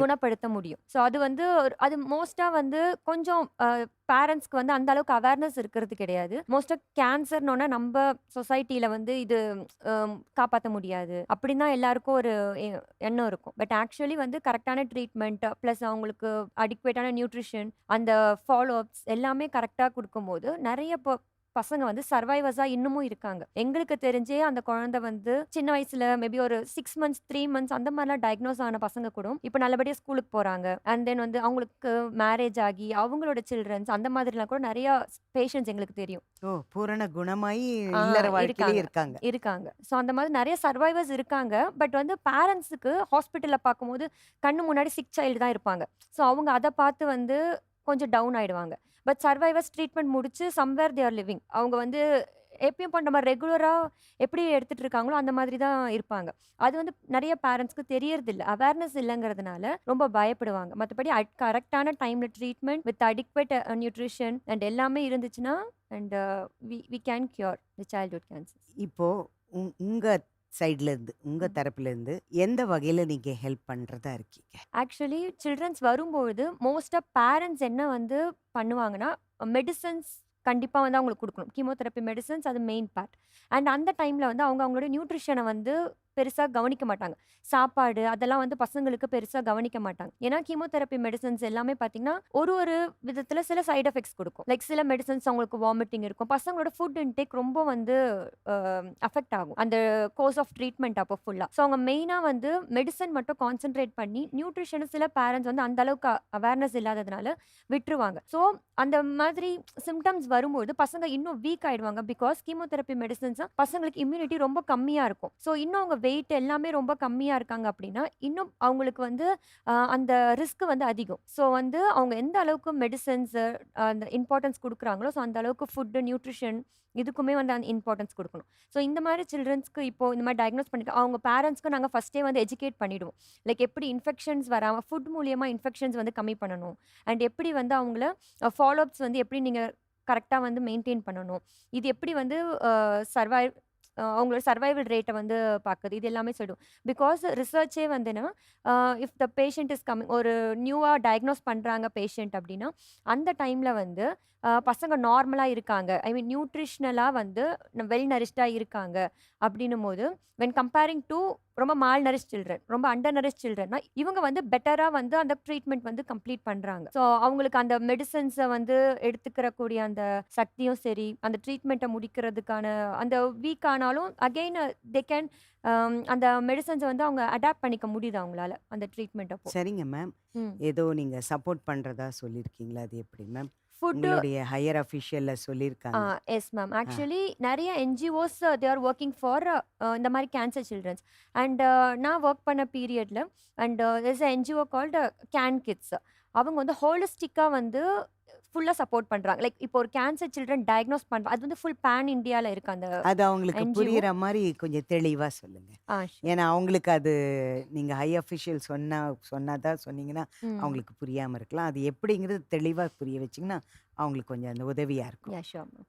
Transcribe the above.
குணப்படுத்த முடியும். ஸோ அது வந்து அது மோஸ்ட்டா வந்து கொஞ்சம் பேரண்ட்ஸ்க்கு வந்து அந்த அளவுக்கு அவேர்னஸ் இருக்கிறது கிடையாது. மோஸ்ட்டா கேன்சர்னோன நம்ப சொசைட்டில வந்து இது காப்பாத்த முடியாது. அப்படின்னு தான் எல்லாருக்கும் ஒரு எ எண்ணம் இருக்கும். பட் ஆக்சுவலி வந்து கரெக்ட்டான ட்ரீட்மெண்ட் பிளஸ் அவங்களுக்கு அடிக்வேட்டான நியூட்ரிஷன், அந்த ஃபாலோ அப்ஸ் எல்லாமே கரெக்ட்டா குடுக்கும்போது, நெறைய பசங்க வந்து சர்வைவர்ஸா இன்னமும் இருக்காங்க. எங்களுக்கு தெரிஞ்சே அந்த குழந்தை வந்து சின்ன வயசுல மேபி ஒரு 6 மந்த்ஸ், 3 மந்த்ஸ் அந்த மாரிலாம் டயக்னோஸ் ஆன பசங்க கூட இப்ப நல்லபடியா ஸ்கூலுக்கு போறாங்க. அண்ட் தென் வந்து அவங்களுக்கு மேரேஜ் ஆகி அவங்களோட சில்ட்ரன்ஸ் அந்த மாதிரிலாம் கூட நெறைய பேஷண்ட்ஸ் எங்களுக்கு தெரியும். ஓ! பூரண குணமாயி ஆ இல்லற வாழ்க்கையிலே இருக்காங்க. இருக்காங்க. இருக்காங்க. ஸோ அந்த மாதிரி நெறைய சர்வைவர்ஸ் இருக்காங்க. பட் வந்து பேரண்ட்ஸுக்கு ஹாஸ்பிட்டல்ல பார்க்கும்போது கண்ணு முன்னாடி சிக் சைல்டு தான் இருப்பாங்க. ஸோ அவங்க அத பார்த்து வந்து கொஞ்சம் டவுன் ஆயிடுவாங்க. பட் சர்வைவர்ஸ் ட்ரீட்மெண்ட் முடிச்சு சம்வேர் தே ஆர் லிவிங். அவங்க வந்து எப்பயும் போல நம்ம ரெகுலரா எப்படி எடுத்துட்டு இருக்காங்களோ, அந்த மாதிரி தான் இருப்பாங்க. அது வந்து நெறைய பேரண்ட்ஸ்க்கு தெரியறதில்ல. அவேர்னஸ் இல்லங்கிறதுனால ரொம்ப பயப்படுவாங்க. மத்தபடி கரெக்ட்டான டைம்ல treatment with adequate nutrition and எல்லாமே இருந்துச்சுன்னா and we can cure the childhood cancer. இப்போ உங்க சைட்ல இருந்து, உங்க தரப்புல இருந்து எந்த வகையில நீங்க ஹெல்ப் பண்றதா இருக்கீங்க? ஆக்சுவலி சில்ட்ரன்ஸ் வரும்பொழுது மோஸ்ட்டா பேரண்ட்ஸ் என்ன வந்து பண்ணுவாங்கன்னா, மெடிசின்ஸ் கண்டிப்பா வந்து அவங்களுக்கு குடுக்கணும். கீமோதெரபி மெடிசின்ஸ் அது மெயின் பார்ட். அண்ட் அந்த டைம்ல வந்து அவங்க அவங்களோட நியூட்ரிஷன வந்து பெருசா கவனிக்க மாட்டாங்க. சாப்பாடு அதெல்லாம் வந்து பசங்களுக்கு பெருசா கவனிக்க மாட்டாங்க. ஏன்னா கீமோதெரபி மெடிசின்ஸ் எல்லாமே பார்த்தீங்கன்னா, ஒரு ஒரு விதத்தில சில சைட் எஃபெக்ட்ஸ் குடுக்கும். லைக் சில மெடிசின்ஸ் அவங்களுக்கு வாமிட்டிங் இருக்கும். பசங்களோட ஃபுட் இன்டேக் ரொம்ப வந்து அ அஃபெக்ட் ஆகும். அந்த கோர்ஸ் ஆஃப் ட்ரீட்மெண்ட் அப்போ ஃபுல்லா. ஸோ அவங்க மெயினா வந்து மெடிசின் மட்டும் கான்சன்ட்ரேட் பண்ணி, நியூட்ரிஷன சில பேரண்ட்ஸ் வந்து அந்த அளவுக்கு அவேர்னஸ் இல்லாததுனால விட்டுருவாங்க. ஸோ அந்த மாதிரி சிம்ப்டம்ஸ் வரும்போது பசங்க இன்னும் வீக் ஆயிடுவாங்க. பிகாஸ் கீமோதெரபி மெடிசின்ஸ் பசங்களுக்கு இம்யூனிட்டி ரொம்ப கம்மியா இருக்கும். ஸோ இன்னும் அவங்க வெயிட் எல்லாமே ரொம்ப கம்மியா இருக்காங்க அப்படின்னா, இன்னும் அவங்களுக்கு வந்து அந்த ரிஸ்க் வந்து அதிகம். ஸோ வந்து அவங்க எந்த அளவுக்கு மெடிசின்ஸ் அந்த இம்பார்ட்டன்ஸ் குடுக்குறாங்களோ, ஸோ அந்த அளவுக்கு ஃபுட், நியூட்ரிஷன் இதுக்குமே வந்து அந்த இம்பார்ட்டன்ஸ் குடுக்கணும். ஸோ இந்த மாரி சில்ட்ரன்ஸ்க்கு இப்போ இந்த மாரி டயக்னோஸ் பண்ணிட்டு அவங்க பேரண்ட்ஸ்க்கு நாங்க ஃபர்ஸ்ட்டே வந்து எஜுகேட் பண்ணிடுவோம். லைக் எப்படி இன்ஃபெக்ஷன்ஸ் வராம ஃபுட் மூலியமா இன்ஃபெக்ஷன்ஸ் வந்து கம்மி பண்ணணும். அண்ட் எப்படி வந்து அவங்கள ஃபாலோ அப்ஸ் வந்து எப்படி நீங்க கரெக்ட்டா வந்து மெயின்டெயின் பண்ணணும். இது எப்படி வந்து அ சர்வைவ் அவங்களோட சர்வைவல் ரேட்ட வந்து பாக்குது. இது எல்லாமே சொல்லிடும். பிகாஸ் ரிசர்ச்சே வந்து என்னன்னா, if the patient is coming ஒரு நியூவா டயக்னோஸ் பண்றாங்க பேஷண்ட் அப்டின்னா, அந்த டைம்ல வந்து பசங்க நார்மலா இருக்காங்க. ஐ மீன் நியூட்ரிஷனலா வந்து வெல் நரிஷ்டா இருக்காங்க அப்டின்னும்போது, வென் கம்பேரிங் டூ ரொம்ப மால் நரிஷ்ட் சில்ட்ரன், ரொம்ப அண்டர் நரிஷ்ட் சில்ட்ரன்னா, இவங்க வந்து பெட்டரா வந்து அந்த ட்ரீட்மெண்ட் வந்து கம்ப்ளீட் பண்றாங்க. ஸோ அவங்களுக்கு அந்த மெடிசின்ஸ வந்து எடுத்துக்கிற கூடிய அந்த சக்தியும் சரி, அந்த ட்ரீட்மெண்ட்ட முடிக்கிறதுக்கான அந்த வீக் ஆனாலும் அகைன் தே கேன் அந்த மெடிசின்ஸ வந்து அவங்க அடாப்ட் பண்ணிக்க முடியுது அவங்களால, அந்த ட்ரீட்மெண்ட் அப்போ. சரிங்க மேம். ம். ஏதோ நீங்க சப்போர்ட் பண்றதா சொல்லியிருக்கீங்களா? அது எப்படி மேம்? ஃபுட்டு உங்களுடைய ஹையர் அஃபிஷியல்ல ஆ சொல்லியிருக்காங்க. Yes ma'am. ஆ. ஆக்சுவலி நெறைய NGOs they are working for இந்த மாரி கேன்சர் சில்ட்ரன்ஸ். அண்ட் நான் வொர்க் பண்ண பீரியட்ல and there is a NGO called can kids. அவங்க வந்து ஹோலிஸ்டிக்கா வந்து ஃபுல்லா சப்போர்ட் பண்றாங்க. லைக் இப்போ ஒரு கேன்சர் சில்ட்ரன் டயக்னோஸ் பண்றா அது வந்து ஃபுல் பேன் இண்டியால இருக்கு அந்த அது அவங்களுக்கு என்ஜிஓ. புரியிற மாரி கொஞ்சம் தெளிவா சொல்லுங்க. ஷூர். ஏன்னா அவங்களுக்கு அது நீங்க ஹை அஃபிஷியல் சொன்னதா சொன்னீங்கன்னா, ம். அவங்களுக்கு புரியாம இருக்கலாம். அது எப்படிங்கிறது தெளிவா புரிய வச்சீங்கன்னா, அவங்களுக்கு கொஞ்சம் அந்த உதவியா இருக்கும். Sure ma'am.